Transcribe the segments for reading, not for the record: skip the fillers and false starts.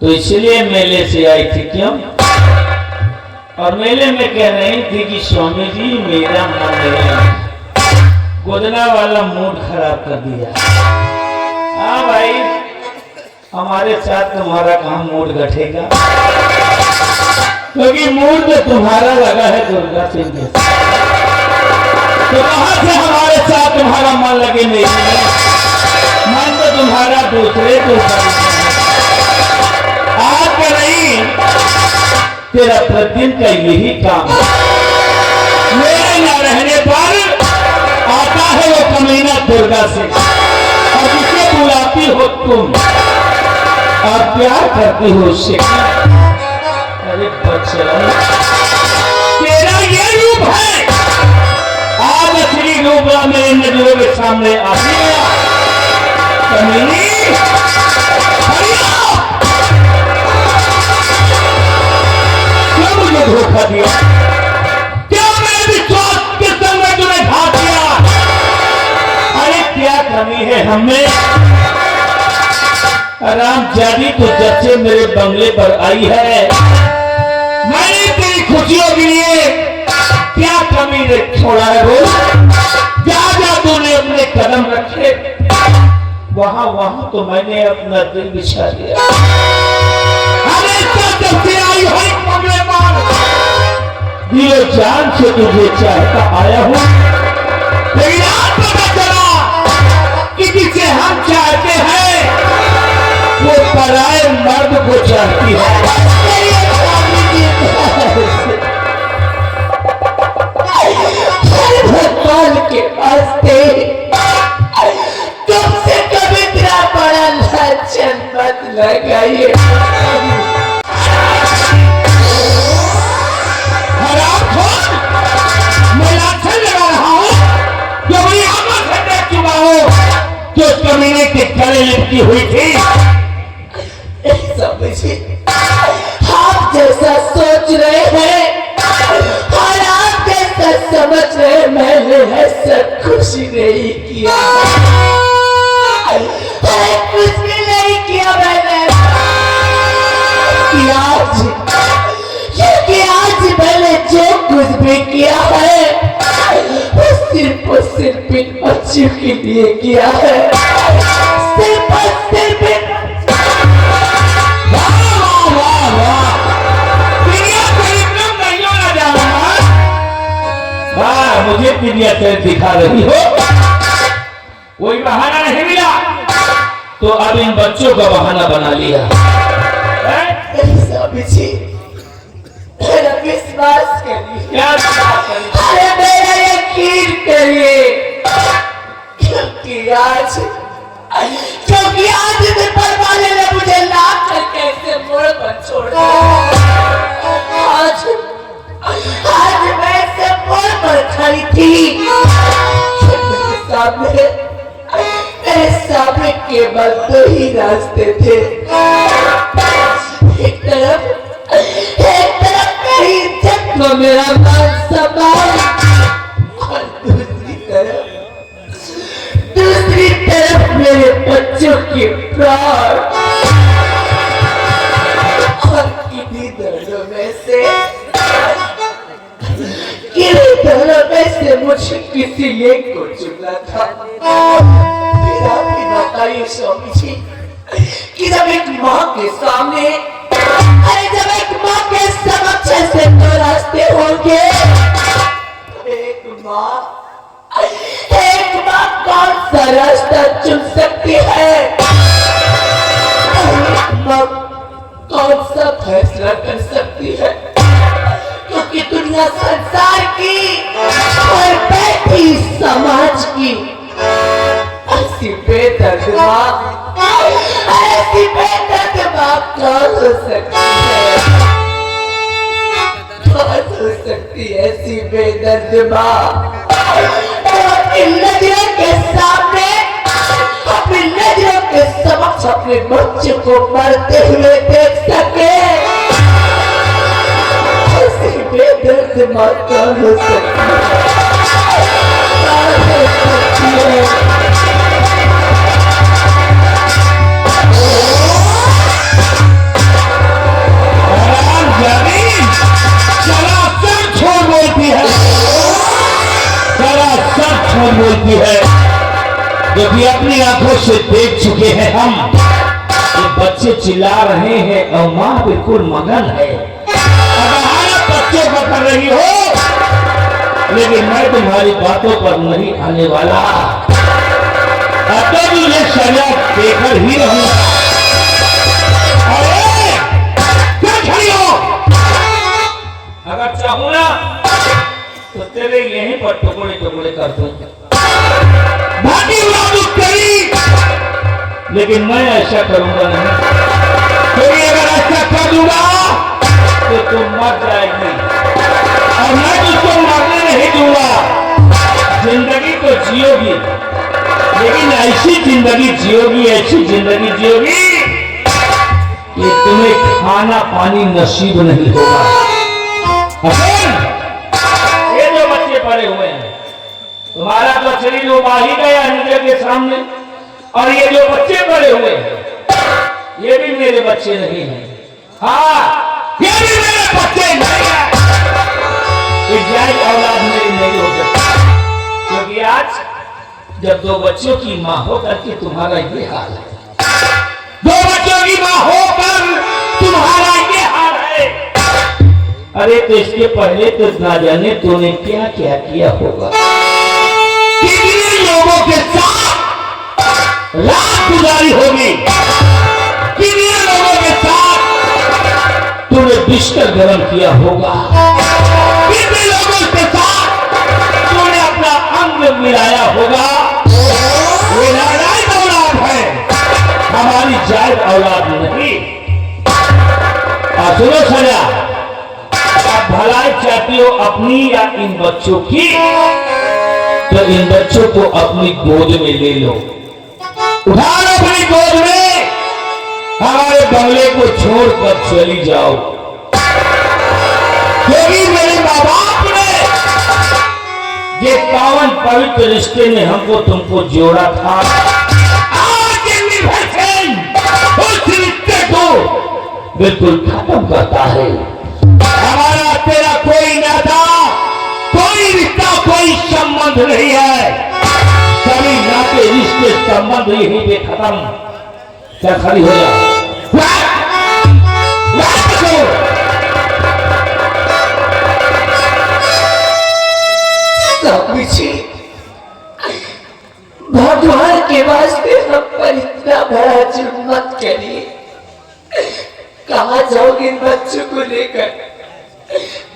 तो इसलिए मेले से आई थी क्यों? और मेले में कह रही थी कि स्वामी जी मेरा मन नहीं, गोदना वाला मूड खराब कर दिया। हाँ भाई, हमारे साथ तुम्हारा कहाँ मूड घटेगा, क्योंकि मूड तो तुम्हारा लगा है दुर्गा सिंह के साथ। तो कहाँ से हमारे साथ तुम्हारा मन लगे? नहीं, मन तो तुम्हारा दूसरे को आज का नहीं, तेरा प्रतिदिन का यही काम है। मेरे न रहने पर आता है वो कमीना दुर्गा से, और जिसे बुलाती हो तुम और प्यार करती हो उससे। अरे बच्चा, तेरा ये रूप है, आज असली रूप मेरे नजरों के सामने आ गया। कमीनी, क्यों मुझे धोखा दिया? क्या मेरे विश्वास के संग में तुम्हें घात दिया? अरे क्या कमी है हमें? राम जादी तो जब से मेरे बंगले पर आई है, मैंने तेरी खुशियों के लिए क्या कमी छोड़ा है? बोल, जहाँ जहाँ तूने अपने कदम रखे वहां वहां तो मैंने अपना दिल बिछा दिया। हमेशा जब से आई हूं बंगले पर, दिलो जान से तुझे चाहता आया हूं, लेकिन आज पता चला कि जिसे हम चाहते हैं वो पराए मर्द को चाहती है। भगवान के वास्ते तुमसे कभी इतना बड़ा लांछन मत लगाइए। मैं लांछन लगा रहा हूँ जो मेरी आंखों से देख चुका हूँ, जो कमीने के गले लिपटी हुई थी। आप जैसा सोच रहे हैं और आप जैसा समझ रहे, मैंने ऐसा कुछ नहीं किया, कुछ भी नहीं किया मैंने। क्योंकि आज मैंने जो कुछ भी किया है वो सिर्फ इन बच्चों के लिए किया है, सिर्फ मुझे दुनिया से दिखा रही हो, कोई बहाना नहीं मिला तो अब इन बच्चों का बहाना बना लिया। मेरा विश्वास करिए, अरे मेरा यकीन करिए, क्योंकि आज पेपर वाले ने मुझे ला कर कैसे मोड़ पर छोड़ा। आज मैं से मोड़ पर खड़ी थी, मेरे सामने केवल दो ही रास्ते थे, एक तरफ मेरी इज्जत को मेरा मान सम्मान, और दूसरी तरफ मेरे बच्चों के प्राण। और किन्हीं दोनों में से मुझे किसी एक को चुनना था। फिर आप ही बताइए स्वामी जी कि जब एक माँ के सामने, अरे जब एक माँ के समक्ष से दो रास्ते होंगे, एक माँ कौन सा रास्ता चुन सकती है? एक माँ कौन सा फैसला कर सकती है? क्योंकि दुनिया संसार की और बैठी समाज की ऐसी बेदर्द माँ कौन हो सकती है? कौन हो सकती है ऐसी बेदर्द माँ इन नजरों के सामने, अपनी नजरों के समक्ष अपने बच्चे को मरते हुए देख सके? ऐसी बेदर्द माँ कौन हो सकती है? जो कि अपनी आंखों से देख चुके हैं हम, ये बच्चे चिल्ला रहे हैं और माँ बिल्कुल मगन है। अगर बच्चों को कर रही हो, लेकिन मैं तुम्हारी बातों पर नहीं आने वाला। अब तो मुझे सजा देकर ही रहूंगा। अरे क्या खड़ी हो? अगर चाहूं ना तो तेरे यहीं पर टुकड़े टुकड़े कर दूं, बाकी उड़ा करी, लेकिन मैं ऐसा करूंगा नहीं। क्योंकि अगर ऐसा कर दूंगा तो तुम मर जाएगी और मैं तुझको मरने नहीं दूंगा। जिंदगी तो जियोगी, लेकिन ऐसी जिंदगी जियोगी, ऐसी जिंदगी जियोगी कि तुम्हें खाना पानी नसीब नहीं होगा। ये जो बच्चे पड़े हुए हैं, तुम्हारा तो शरीर उबा ही गया नजर के सामने, और ये जो बच्चे पड़े हुए हैं ये भी मेरे बच्चे नहीं हैं। हाँ, ये भी मेरे बच्चे नहीं हैं। जायज औलाद मेरी नहीं हो सकती, क्योंकि आज जब दो बच्चों की मां होकर के तुम्हारा ये हाल है, दो बच्चों की मां होकर तुम्हारा ये हाल है। अरे तो इसके पहले तो ना जाने तूने क्या क्या किया होगा, कितने लोगों के साथ रात गुजारी होगी, कितने लोगों के साथ तूने बिस्तर गर्म किया होगा, कितने लोगों के साथ तूने अपना अंग मिलाया होगा। ये नारायण औलाद है, हमारी जायज औलाद नहीं। सुनो सजा, आप भलाई चाहती हो अपनी या इन बच्चों की, तो इन बच्चों को अपनी गोद में ले लो, उठा लो अपनी गोद में, हमारे बंगले को छोड़कर चली जाओ। क्योंकि मेरे माँ बाप ने ये पावन पवित्र रिश्ते में हमको तुमको जोड़ा था, आज उस रिश्ते को बिल्कुल खत्म करता है। हमारा तेरा कोई नाता, कोई रिश्ता, कोई संबंध नहीं है, सभी नाते रिश्ते संबंध यहीं पे खत्म। क्या खड़ी हो जा? भगवान के वास्ते हम पर इतना बड़ा जुल्म मत करिए। कहाँ जाओगे इन बच्चों को लेकर?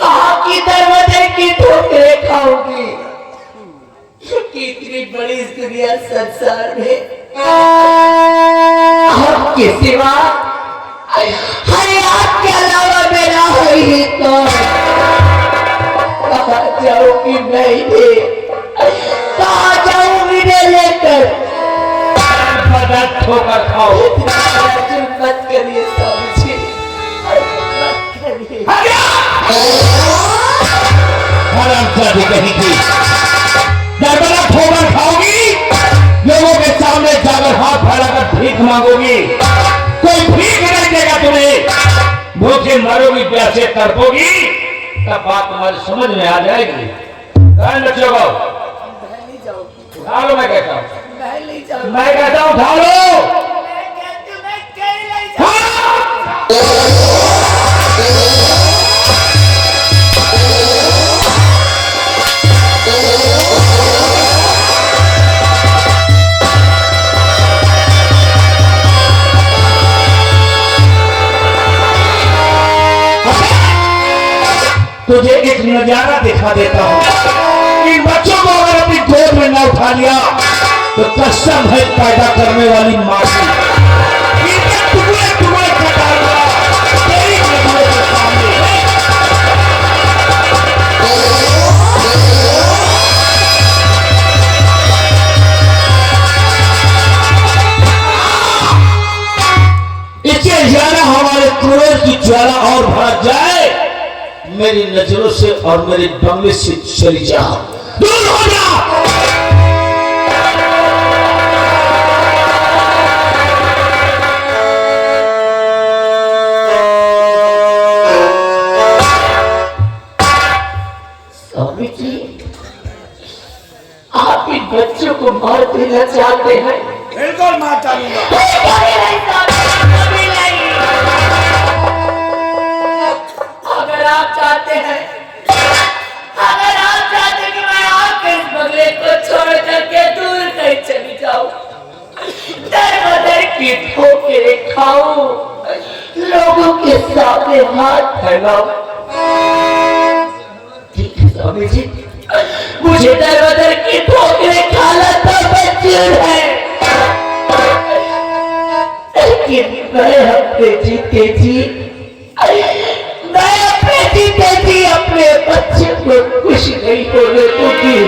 कहाँ की दरवाजे की ठोकरें खाओगी? इतनी बड़ी दुनिया संसार में आपके सिवा हरे आपके अलावा मेरा है ही तो। कहाँ जाओगी मैं? कहाँ जाऊंगी मैं लेकर? ठोकर खाओ। मत करिए समझिए, मत करिए। हरामजादी कहीं की दरबारा ठोकर खाओगी, लोगों के सामने जाकर हाथ फैलाकर भीख मांगोगी, कोई भीख नहीं देगा तुम्हें, भूखे मरोगी, प्यासे तड़पोगी, तब बात तुम्हारी समझ में आ जाएगी। बच्चों को उठा लो, मैं कहता हूँ, मैं कहता हूँ उठा लो। तुझे एक नजारा दिखा देता हूँ। इन बच्चों को अगर अपनी गोद में न उठा लिया तो कसम है पैदा करने वाली माँ की, इनके टुकड़े टुकड़े कटाऊंगा तेरी नजरों के सामने। इससे ज्यादा हमारे क्रोध की ज्वाला और भड़क जाए, मेरी नजरों से और मेरे बंगले से चली जा, दूर हो जा। स्वामी जी, आप इन बच्चों को मारते करना चाहते हैं बिल्कुल मार डालूंगा। अगर आप चाहते हैं कि मैं आपके इस बंगले को छोड़ करके दूर कहीं चली जाऊं, दर की ठोकरें खाऊं, लोगों के सामने हाथ फैलाऊं, ठीक है स्वामी जी, मुझे दर की ठोकरें खाना तो मंजूर है, लेकिन मैं अपने जीते जी अपने बच्चे को खुश नहीं होने दूंगी,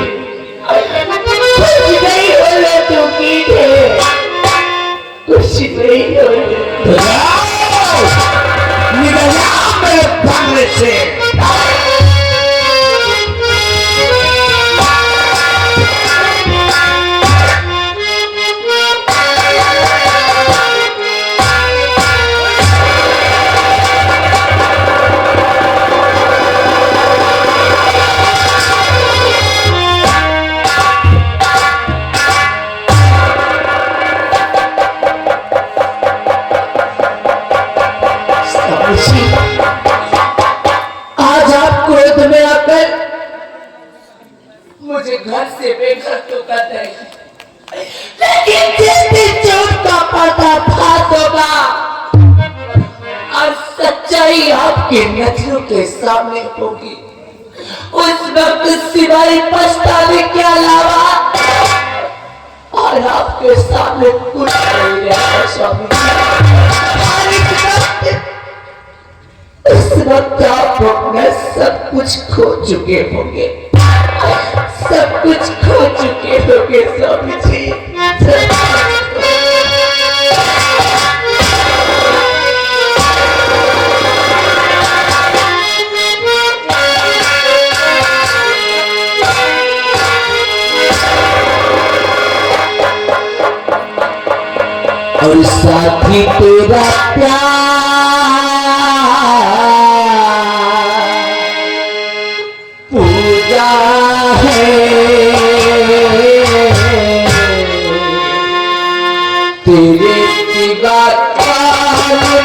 खुश नहीं होने दूंगी, खुश नहीं होने मेरे बंगले से। आज आप क्रोध में आकर मुझे घर से बेघर तो कर रहे हैं, लेकिन जिस दिन झूठ का पर्दाफाश होगा और सच्चाई आपकी नजरों के सामने होगी, उस वक्त सिवाय पछतावे के अलावा और आपके सामने कुछ नहीं रहेगा स्वामी जी। इस वक्त आप अपना सब कुछ खो चुके होंगे, सब कुछ खो चुके होंगे स्वामी जी। और साथी तेरा प्यार पूजा है, तेरे सिवा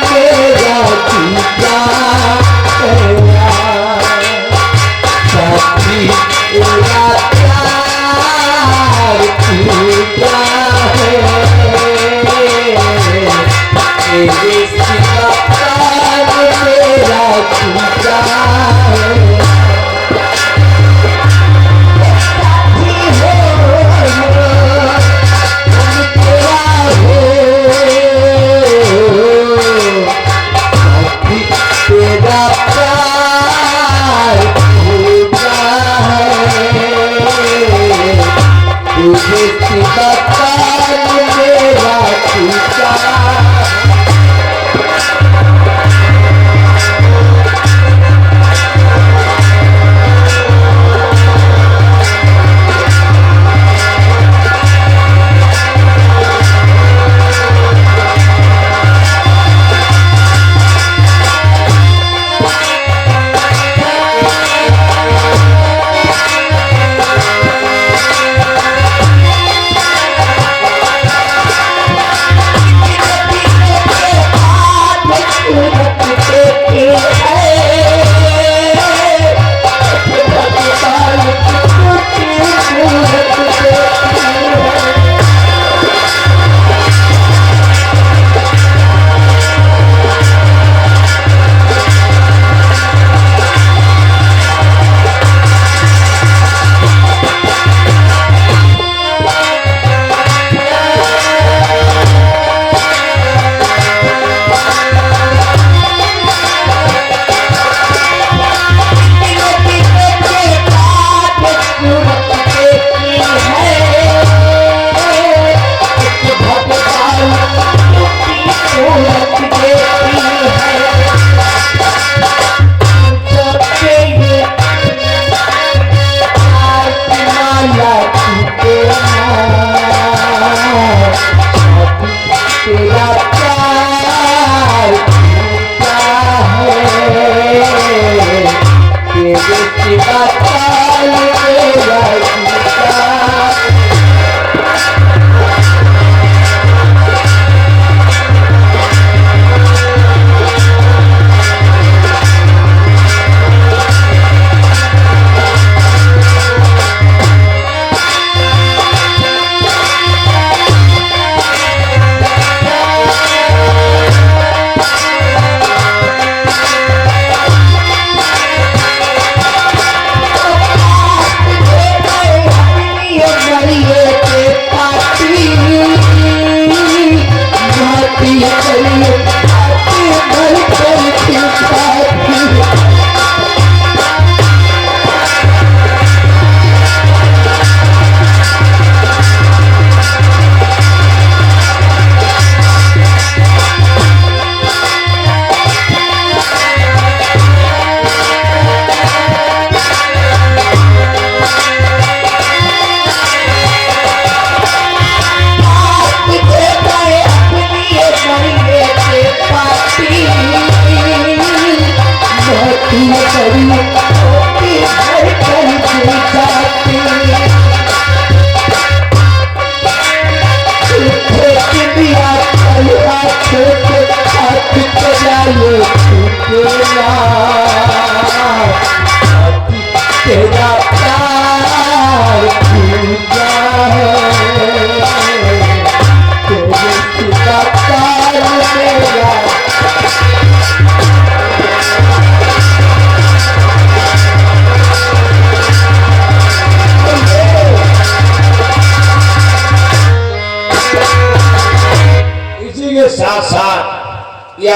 मेरा पूजा है, साथी तेरा प्यार पूजा है, तेरे सिवा मेरा पूजा है। तेरा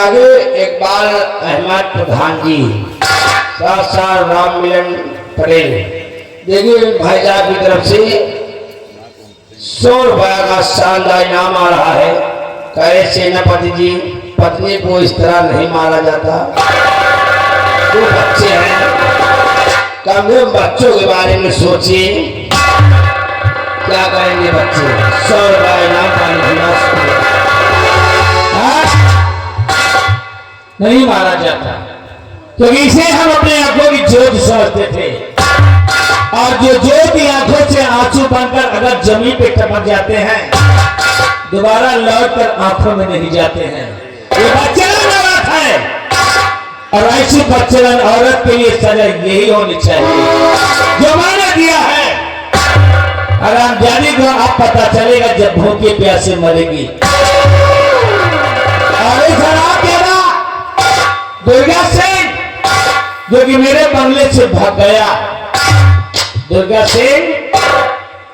आगे इकबाल अहमद प्रधान जी, साथ साथ राम मिलन पटेल। देखिए भाई साहब की तरफ से 100 रुपया का शानदार इनाम आ रहा है। कहे सेनापति जी, पत्नी को इस तरह नहीं मारा जाता। जो बच्चे हैं, कम से कम बच्चों के बारे में सोचिए, क्या करेंगे बच्चे। 100 रुपया इनाम पाने नहीं मारा जाता, क्योंकि इसे हम अपने आंखों की ज्योत समझते थे, और जो ज्योति आंखों से आंसू बनकर अगर जमीन पे टपक जाते हैं, दोबारा लौटकर आंखों में नहीं जाते हैं। ये बच्चेदान औरत है, और ऐसी बच्चेदान औरत के लिए सजा यही होनी चाहिए जो मैंने दिया है। हरामजादी को अब पता चलेगा जब भूखे प्यासे मरेगी। और इस शराब के दुर्गा सिंह, जो कि मेरे बंगले से भाग गया। दुर्गा सिंह,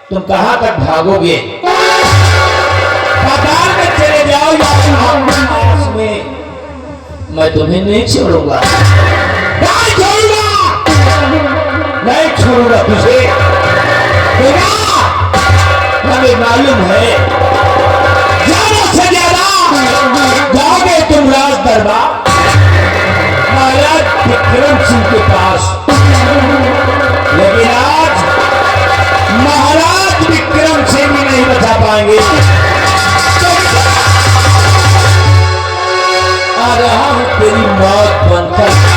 तुम कहां तक भागोगे? पाताल में चले जाओ या आकाश में, मैं तुम्हें नहीं छोड़ूंगा। नहीं छोड़ूंगा, नहीं छोड़ूंगा तुझे। हमें मालूम है ज्यादा से ज्यादा जाओगे तुम राज दरबार महाराज विक्रम सिंह के पास, लेकिन आज महाराज विक्रम सिंह भी नहीं बचा पाएंगे। आ रहा हूं तेरी मौत बनकर।